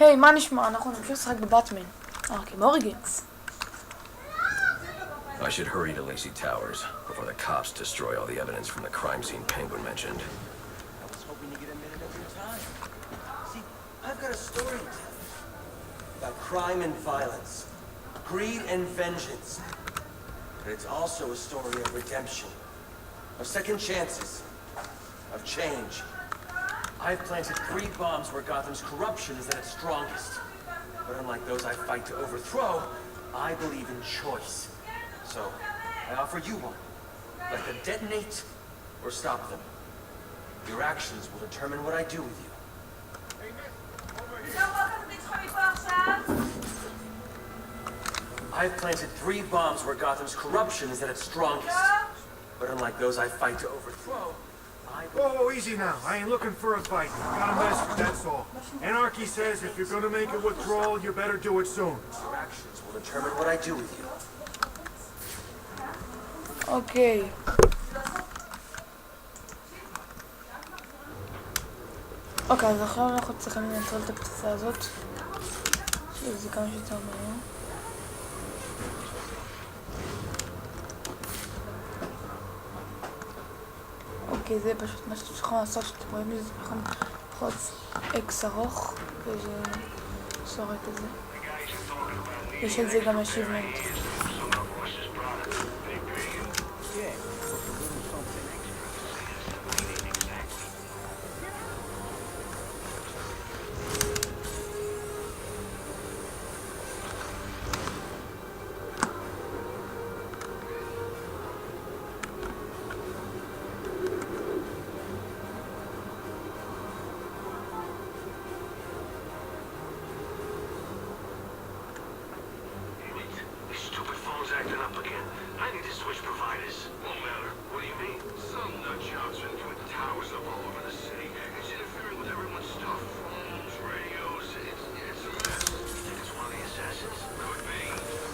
היי, מה נשמע? אנחנו נמשיך לשחק בבאטמן. ארקהם אוריגנ'ס. I should hurry to Lacey Towers before the cops destroy all the evidence from the crime scene Penguin mentioned. I was hoping to get a minute of your time. See, I've got a story to tell you about crime and violence, greed and vengeance. But it's also a story of redemption, of second chances, of change. I've planted 3 bombs where Gotham's corruption is at its strongest. But unlike those I fight to overthrow, I believe in choice. So, I offer you one. Let them detonate or stop them. Your actions will determine what I do with you. I've planted 3 bombs where Gotham's corruption is at its strongest. But unlike those I fight to overthrow, Whoa, easy now. I ain't looking for a fight. Got a message, that's all. Anarchy says if you're gonna make a withdrawal, you better do it soon. Your actions will determine what I do with you. אוקיי. אוקיי, אז עכשיו אנחנו צריכים לנטרל את הפצצה הזאת. שזה כמה שיותר מהר. אוקיי, זה פשוט מה שצריכים לעשות, שאתם רואים לי, זה צריכים לחוץ אקס ארוך, וזה שורק את זה. יש על זה גם אשיבמנט. Acting up again. I need to switch providers. Won't matter. What do you mean? Some nut jobs are doing towers up all over the city. It's interfering with everyone's stuff. Phones, radios. It's a mess. You think it's one of the assassins? Could be.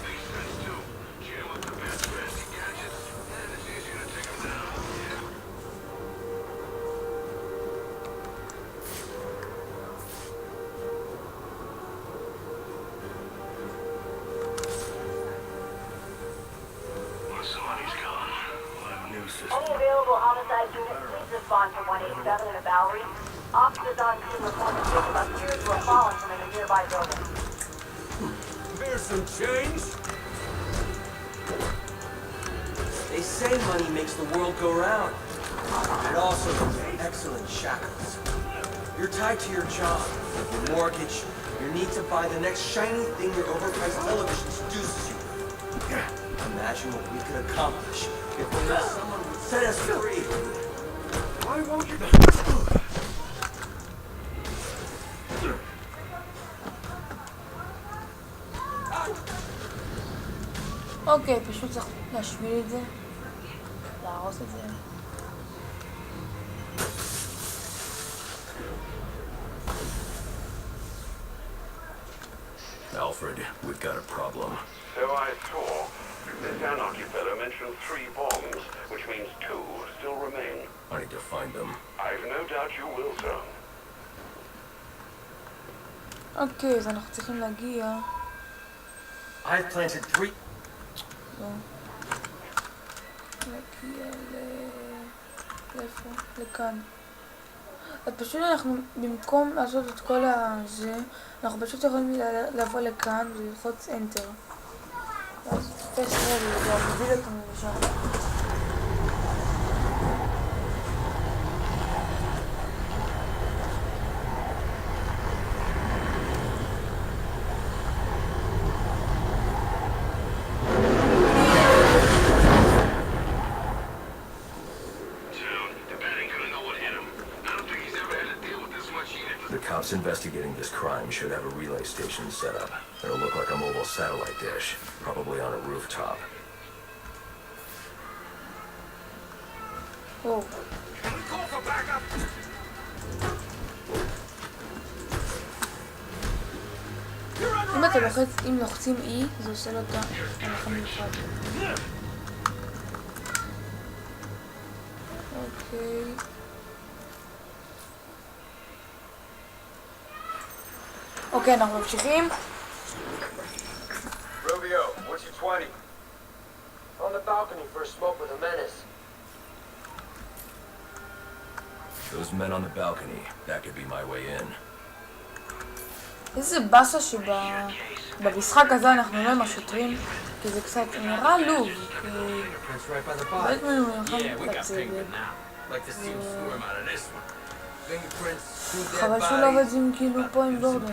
Makes sense too. Jam up the best fancy gadgets, and it's easier to take them down. Yeah. Any available homicide units, please respond to 187 in a Bowery. Officers on scene report a victim appears to have fallen from a nearby building. There's some change. They say money makes the world go round. It also makes excellent shackles. You're tied to your job, your mortgage, your need to buy the next shiny thing your overpriced television seduces you. Imagine what we could accomplish if we had someone who would set us free. Why won't you... אוקיי, פשוט צריך להשמיד את זה. להרוס את זה. Alfred, we've got a problem. So I saw. This anarchy fellow mentioned 3 bombs, which means 2 still remain. I need to find them. I've no doubt you will, sir. אוקיי, אז אנחנו צריכים להגיע... I've planted 3... לא. להגיע לאיפה? לכאן. אז פשוט אנחנו, במקום לעשות את כל הזה, אנחנו פשוט יכולים לבוא לכאן וללחוץ Enter. אז תפס רגע, וגם מוביל אותנו לשם. The cops investigating this crime should have a relay station set up. It'll look like a mobile satellite dish, probably on a rooftop. Oh. Call for backup! אם אתה לוחץ, אם לוחצים E, זה עושה לו את ההלכה מיוחד. אוקיי. אוקיי, אנחנו ממשיכים. Rubio, what's your 20? On the balcony for a smoke with a menace. Those men on the balcony, that could be my way in. איזה באסה שבמשחק הזה אנחנו לא עם השוטרים, כי זה קצת נראה לוב, כי באטמן הוא נלחם בצוות. חבל שהוא לא עובד עם כאילו פה עם גורדון.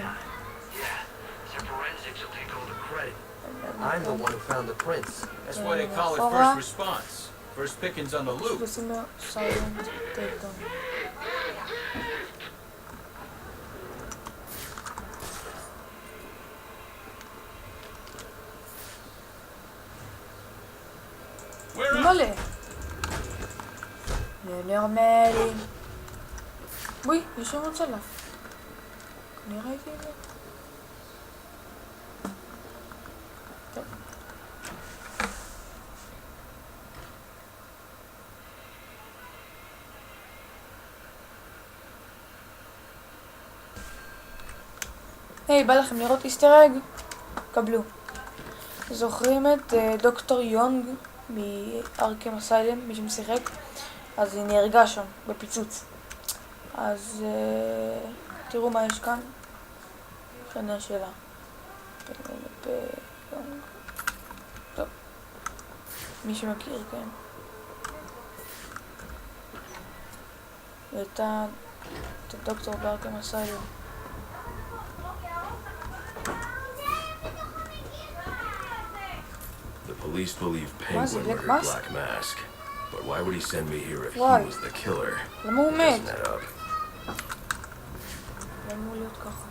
I'm the one who found the prints. That's why they call it first response. First pickings on the loop. עושים לו סיילנט טייק-דאון. מלא. נורמלי. וואי, יש שם עוד צלף. אני ראיתי את זה. טוב. היי, בא לכם לראות איסטר אג? קבלו. זוכרים את דוקטור יונג מארקהם אסיילם, מי שמשחק? אז היא נהרגה שם, בפיצוץ. אז תראו מה יש כאן. שנה שלה. טוב. מי שמכיר, כן. והייתה דוקטור בארקהם אסיילם. The police believe Penguin murdered Black Mask, but why would he send me here if he was the killer? למה הוא מת? Isn't that up? למה הוא להיות ככה?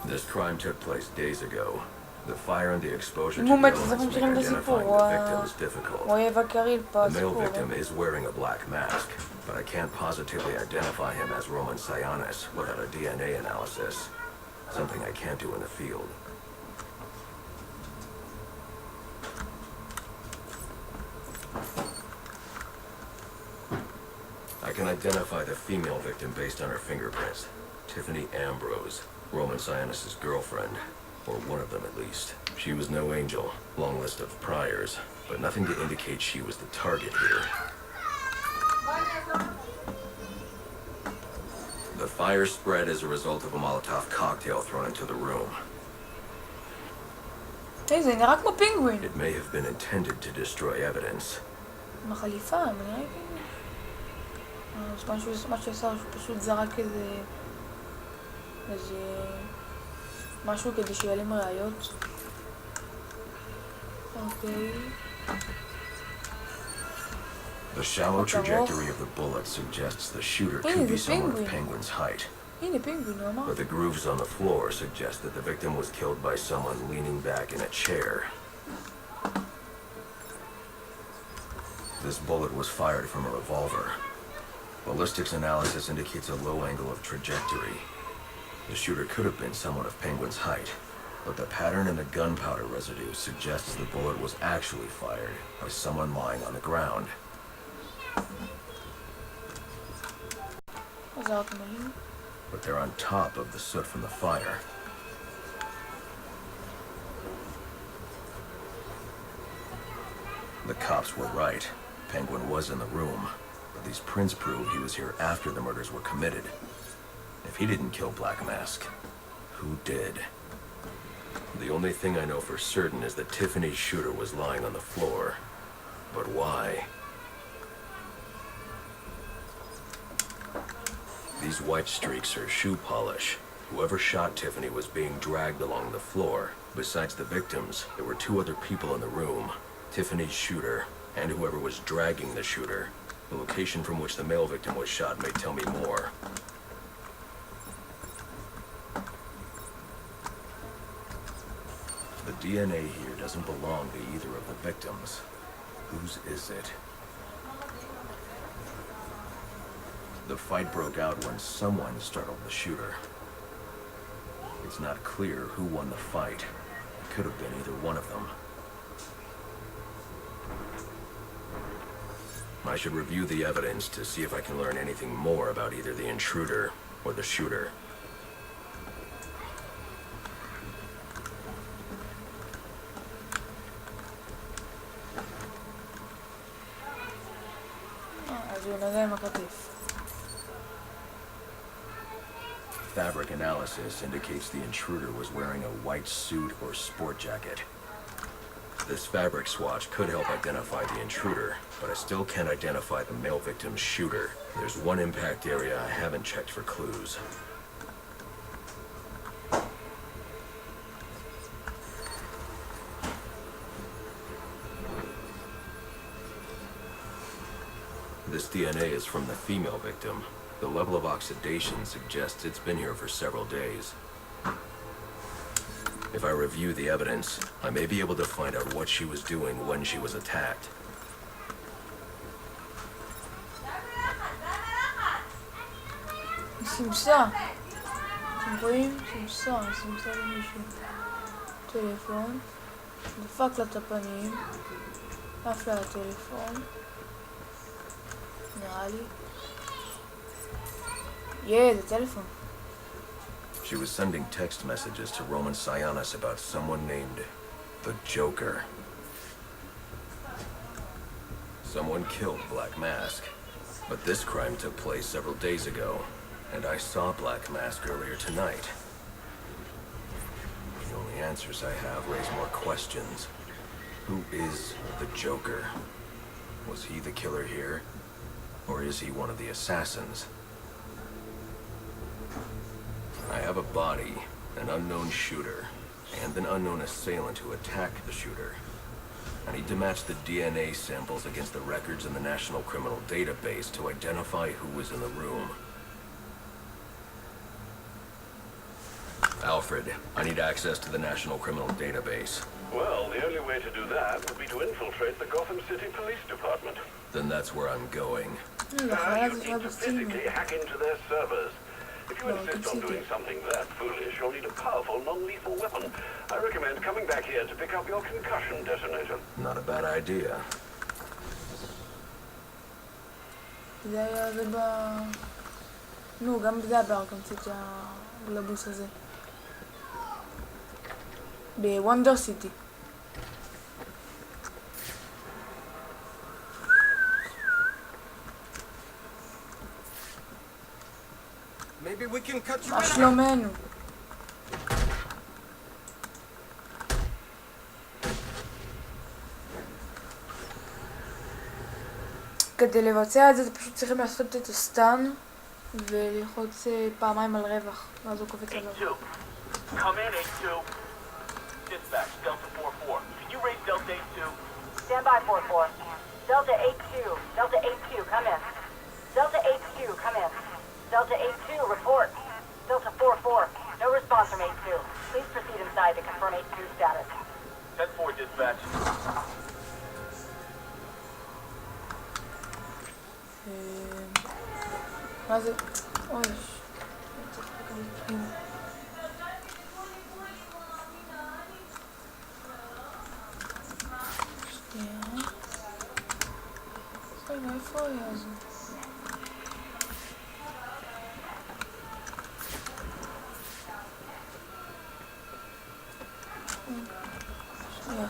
This crime took place days ago. The fire and the exposure to אם הוא the מת, אז elements אנחנו make מכירים את הסיפור. identifying the victims difficult. הוא האויב הקריל פה, The male הסיפור. victim is wearing a black mask, but I can't positively identify him as Roman Sionis without a DNA analysis. Something I can't do in the field. I can identify the female victim based on her fingerprints. Tiffany Ambrose, Roman Sionis' girlfriend, or one of them at least. She was no angel, long list of priors, but nothing to indicate she was the target here. The fire spread as a result of a Molotov cocktail thrown into the room. היי, זה נראה כמו פינגווין. It may have been intended to destroy evidence. עם החליפה, אני נראה כאילו. מה שעשה הוא פשוט זרק איזה משהו כדי שיעלים ראיות. אוקיי. The shallow trajectory of the bullet suggests the shooter could be someone of Penguin's height. הנה פינגווין, הוא אמר. But the grooves on the floor suggest that the victim was killed by someone leaning back in a chair. This bullet was fired from a revolver. Ballistics analysis indicates a low angle of trajectory. The shooter could have been someone of Penguin's height, but the pattern in the gunpowder residue suggests the bullet was actually fired by someone lying on the ground. But they're on top of the soot from the fire. The cops were right. Penguin was in the room, but these prints prove he was here after the murders were committed. If he didn't kill Black Mask, who did? The only thing I know for certain is that Tiffany's shooter was lying on the floor. But why? These white streaks are shoe polish. Whoever shot Tiffany was being dragged along the floor. Besides the victims, there were two other people in the room. Tiffany's shooter, and whoever was dragging the shooter. The location from which the male victim was shot may tell me more. The DNA here doesn't belong to either of the victims. Whose is it? The fight broke out when someone startled the shooter. It's not clear who won the fight. It could have been either one of them. I should review the evidence to see if I can learn anything more about either the intruder or the shooter. אז הוא נגע עם הקטיף. Fabric analysis indicates the intruder was wearing a white suit or sport jacket. This fabric swatch could help identify the intruder, but I still can't identify the male victim's shooter. There's one impact area I haven't checked for clues. This DNA is from the female victim. The level of oxidation suggests it's been here for several days. If I review the evidence, I may be able to find out what she was doing when she was attacked. שמסה. אתם רואים? שמסה למישהו. טלפון. דפק לה את הפנים. עף לה הטלפון. נראה לי. זה טלפון. She was sending text messages to Roman Sionis about someone named the Joker. Someone killed Black Mask, but this crime took place several days ago, and I saw Black Mask earlier tonight. The only answers I have raise more questions. Who is the Joker? Was he the killer here, or is he one of the assassins? I have a body, an unknown shooter, and an unknown assailant who attacked the shooter. I need to match the DNA samples against the records in the National Criminal Database to identify who was in the room. Alfred, I need access to the National Criminal Database. Well, the only way to do that would be to infiltrate the Gotham City Police Department. Then that's where I'm going. You need to physically hack into their servers. If you insist on doing something that foolish, you'll need a powerful, non-lethal weapon. I recommend coming back here to pick up your concussion detonator. Not a bad idea. זה היה זה נו, גם זה היה בארקהם סיטי, הגלבוס הזה. בוונדר סיטי. Maybe we can cut you מה שלומנו? כדי לבצע את זה, פשוט צריכים לעשות את הסטן וללחוץ פעמיים על רווח, ואז הוא קופץ עליו. Come in, 8-2. Dispatch, Delta 4-4. Can you raise Delta 8-2? Stand by 4-4. Delta 8-2. Delta 8-2, come in. Delta 8-2, come in. Delta 8-2, report. Delta 4-4, no response from 8-2. Please proceed inside to confirm 8-2 status. 10-4, dispatch. מה זה? אוי. שנייה. רגע, איפה היה זה? שנייה.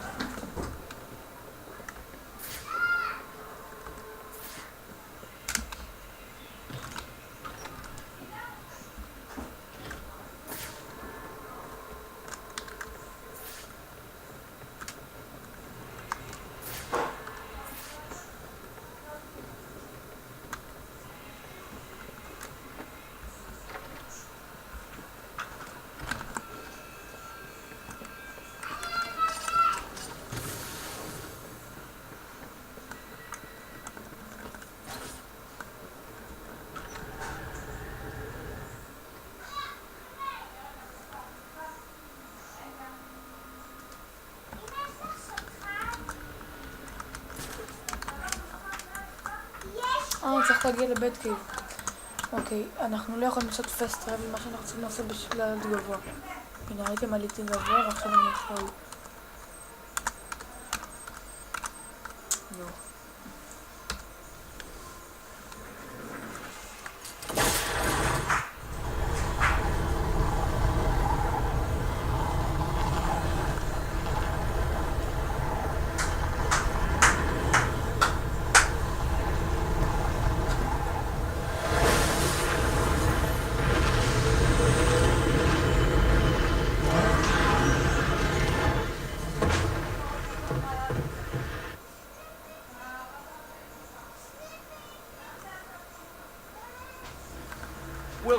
צריך להגיע לבית קייב. אוקיי, אנחנו לא יכולים לעשות פסט טראבל, מה שאנחנו צריכים לעשות בשביל לעלות גבוה. הנה, ראיתם עליתי גבוה ועכשיו אני יכול. לא.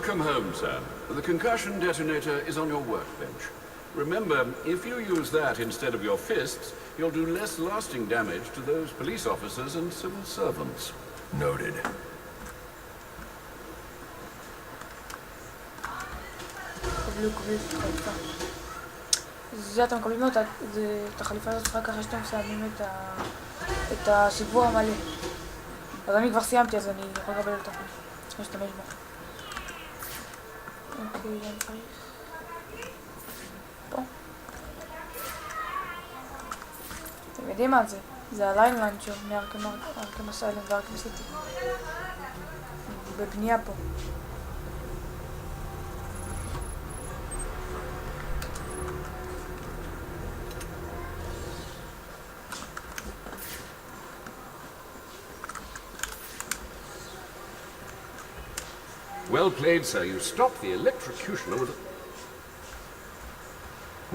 Welcome home, sir. The concussion detonator is on your workbench. Remember, if you use that instead of your fists, you'll do less lasting damage to those police officers and civil servants. Noted. קבלו חליפה. זה אתם מקבלים אותה, את החליפה הזאת רק אחרי שאתם מסיימים את הסיפור המלא. אז אני כבר סיימתי, אז אני יכול לקבל אותה. צריך להשתמש בו. אוקיי, אני צריך... פה. אתם יודעים מה זה? זה הליין לאנצ'ר מארקהם אסיילם וארקהם סיטי. בבנייה פה. Well played, sir. You stopped the electrocutioner with a...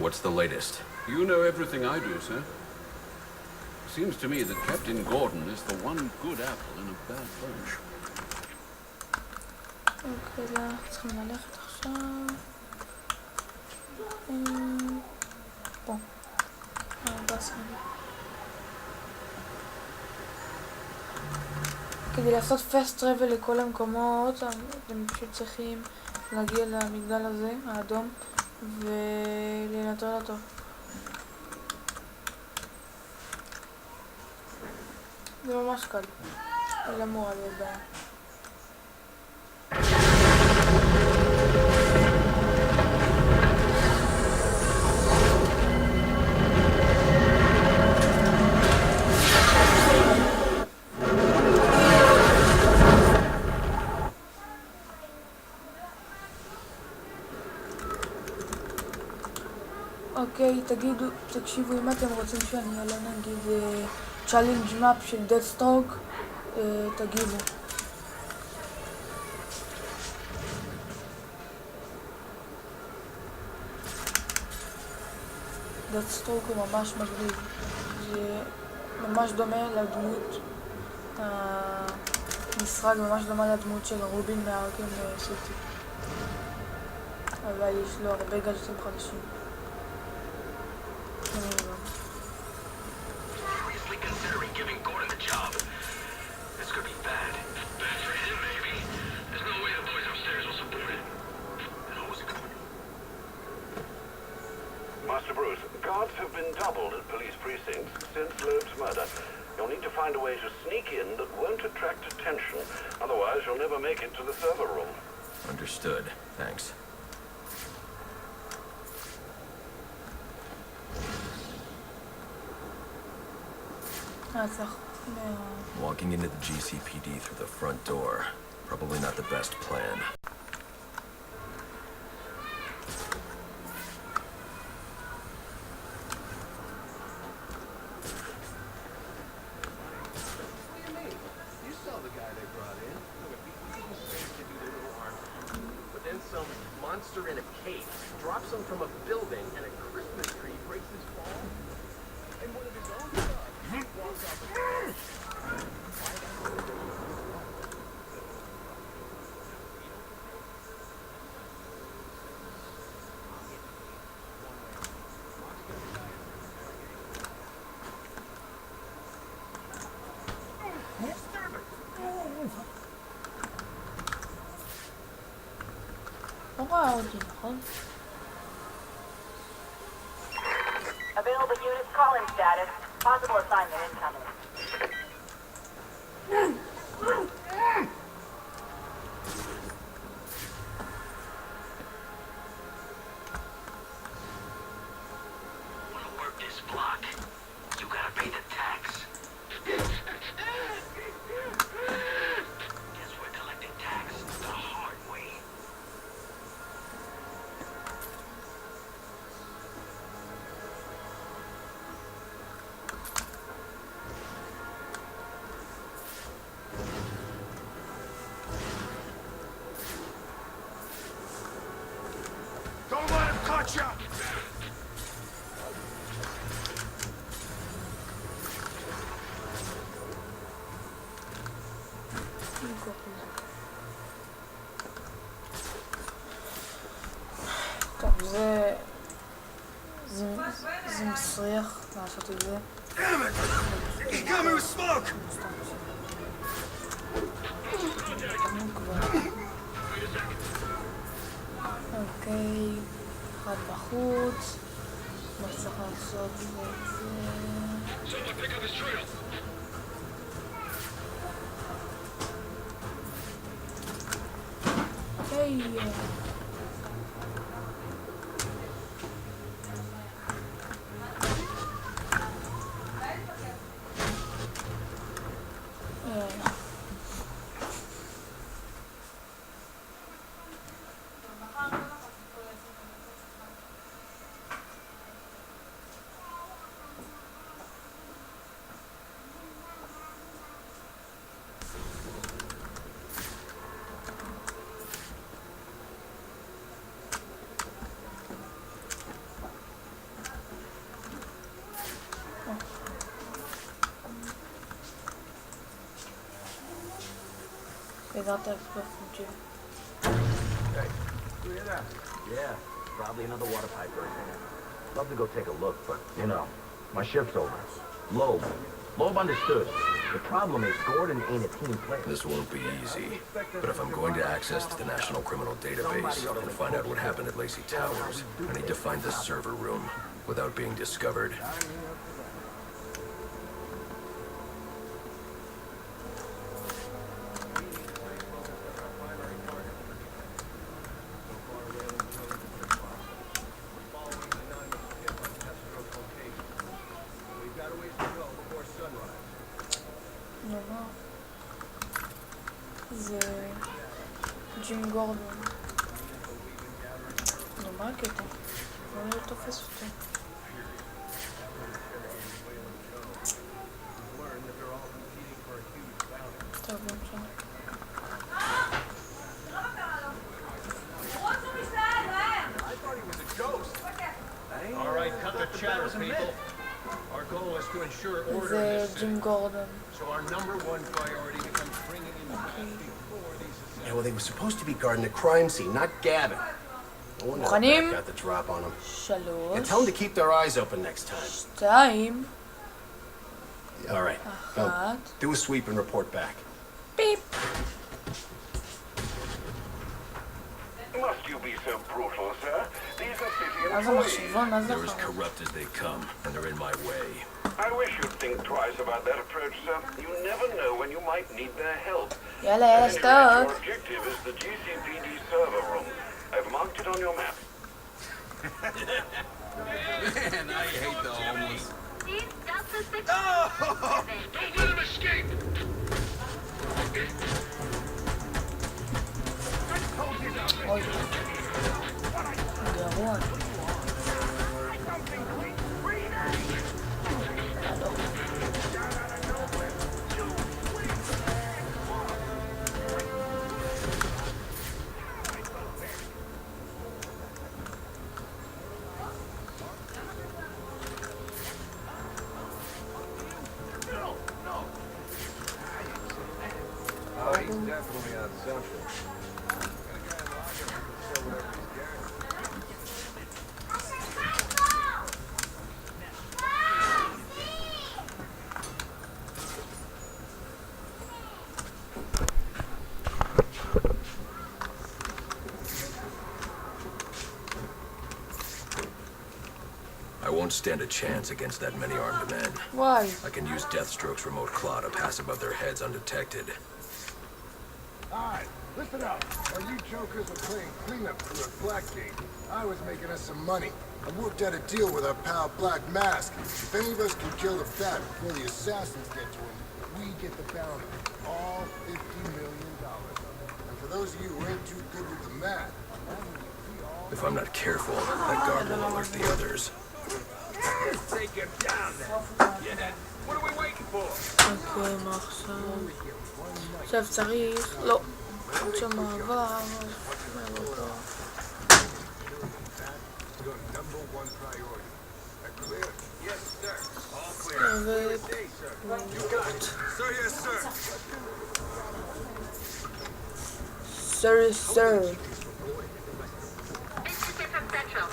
What's the latest? You know everything I do, sir. Seems to me that Captain Gordon is the one good apple in a bad bunch. אוקיי, צריכים ללכת עכשיו. פה. באטמן. כדי לעשות fast travel לכל המקומות, אתם פשוט צריכים להגיע למגדל הזה, האדום, ולנטרל אותו. זה ממש קל. זה לא אמורה להיות בעיה. אוקיי, תקשיבו, אם אתם רוצים שאני אעלה נגיד צ'אלנג' מאפ של דדסטרוק, תגיבו. דדסטרוק הוא ממש מגניב. זה ממש דומה לדמות, המשחק ממש דומה לדמות של רובין מארקהם סיטי. אבל יש לו הרבה גאדג'טים חדשים. Seriously considering giving Gordon the job. This could be bad. Bad for him, maybe. There's no way the boys upstairs will support it. And who's it going to be? Master Bruce, guards have been doubled at police precincts since Loeb's murder. You'll need to find a way to sneak in that won't attract attention. Otherwise, you'll never make it to the server room. Understood. Thanks. Walking into the GCPD through the front door. Probably not the best plan. Monster in a cage drops him from a building and a Christmas tree breaks his fall. And one of his own sons walks off a cliff. Available units calling status. Possible assignment incoming. Wanna work this block? You gotta pay the tax. Guess we're collecting tax the hard way. Don't let him touch you! זה מסריח לעשות את זה. אוקיי, אחד בחוץ. מה שצריך לעשות זה את זה. אוקיי. They got that stuff from Jim. Hey, you hear that? Yeah, probably another water pipe burst. Love to go take a look, but, you know, my shift's over. Loeb understood. The problem is Gordon ain't a team player. This won't be easy, but if I'm going to access to the National Criminal Database and find out what happened at Lacey Towers, I need to find the server room without being discovered. זה ג'ים גורדון. נו, מה הקטע? אני לא תופס אותו. טוב, לא משנה. Alright, cut the chatter, people. Our goal is to ensure order in זה this city. ג'ים גורדון. So our number one priority becomes bringing in the best before these Yeah, well, they were supposed to be guarding the crime scene, not Gavin. No wonder מוכנים? that got the drop on them. שלוש. And tell them to keep their eyes open next time. שתיים. All right. Now, אחת. do a sweep and report back. פיפ. Must you be so brutal, sir? These are city מה זה מחשבון? מה זה They're as אחר? corrupt as they come, and they're in my way. I wish you'd think twice about that approach, sir. You never know when you might need their help. יאללה, At יאללה, any rate, שטות. your objective is the GCPD server room. I've marked it on your map. Man, I hate the homeless. Don't let him escape! אוי. גרוע. Oh, he's definitely on something. I won't stand a chance against that many armed men. וואי. I can use Deathstroke's remote claw to pass above their heads undetected. Alright, listen up. While you jokers were playing cleanup crew at Blackgate, I was making us some money. I worked out a deal with our pal Black Mask. If any of us can kill the Bat before the assassins get to him, we get the bounty. All $50 million. And for those of you who ain't too good with the math, If I'm not careful, that guard will alert the others. Take him down then. Yeah. What are we waiting for? אוקיי, מה עכשיו? עכשיו צריך... לא. עוד שם מעבר. your number one priority. That clear? Yes, sir. All clear. ו... Day, sir. You got it. Sir, yes, sir. סר. This is from Central.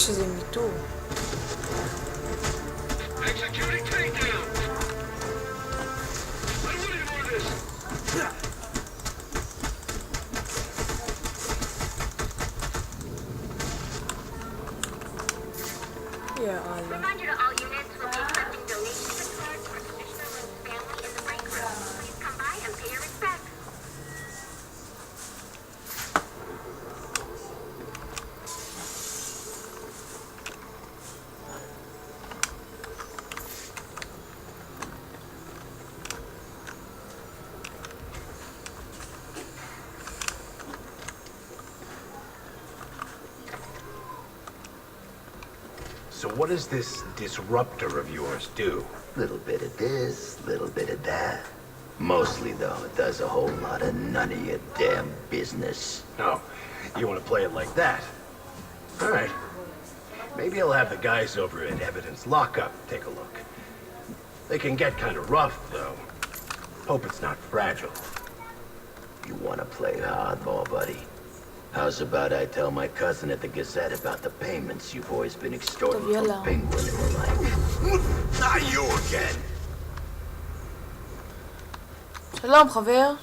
שזה מיטור. Executing takedown. I don't want any more of this. יאללה. Reminder to all units, we'll be accepting donation cards for Commissioner Lynn's family in the break room. Please come by and pay your respects. So what does this disruptor of yours do? Little bit of this, little bit of that. Mostly, though, it does a whole lot of none of your damn business. Oh, you want to play it like that? All right. Maybe I'll have the guys over at Evidence Lockup take a look. They can get kind of rough, though. Hope it's not fragile. You want to play hardball, buddy? How's about I tell my cousin at the Gazette about the payments you've always been extorting from Penguin and the like? Not you again! שלום חבר.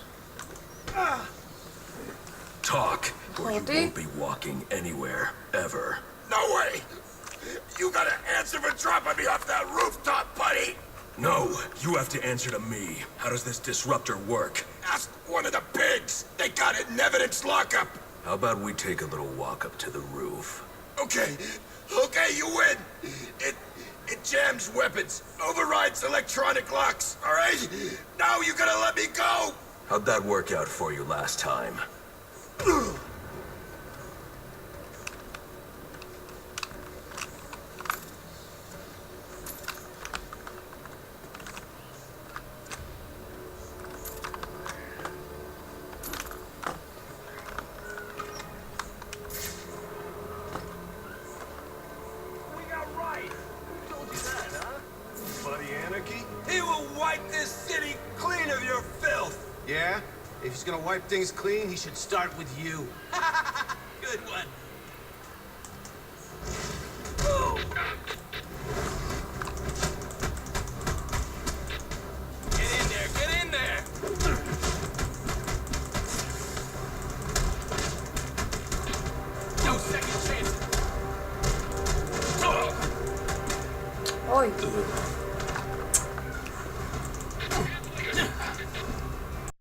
Talk, or you אותי? won't be walking anywhere, ever. No way! You gotta answer for dropping me off that rooftop, buddy! No, you have to answer to me. How does this disruptor work? Ask one of the pigs! They got it in Evidence Lockup! How about we take a little walk up to the roof? Okay, you win! It jams weapons, overrides electronic locks, alright? Now you gotta let me go! How'd that work out for you last time? We got right. Who told you that, huh? Buddy Anarchy? He will wipe this city clean of your filth. Yeah? If he's gonna wipe things clean, he should start with you. Good one. Get in there. No second chance. אוי.